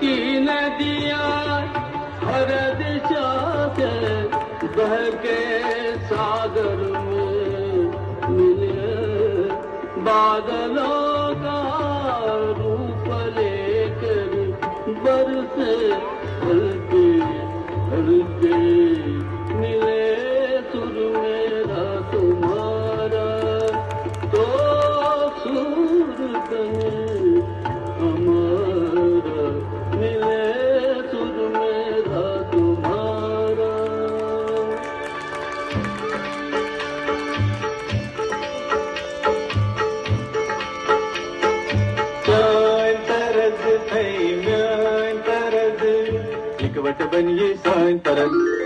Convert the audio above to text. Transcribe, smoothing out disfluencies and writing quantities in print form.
की नदियाँ हर दिशा से बह के सागर में मिले, बादलों का रूप लेकर बरसे हल्के हल्के, मिले सुर मेरा तुम्हारा तो सुर बने हमारा, मिले सुर मेरा तुम्हारा। Sain tarad thay myan tarad, ikvat baniye sain tarad.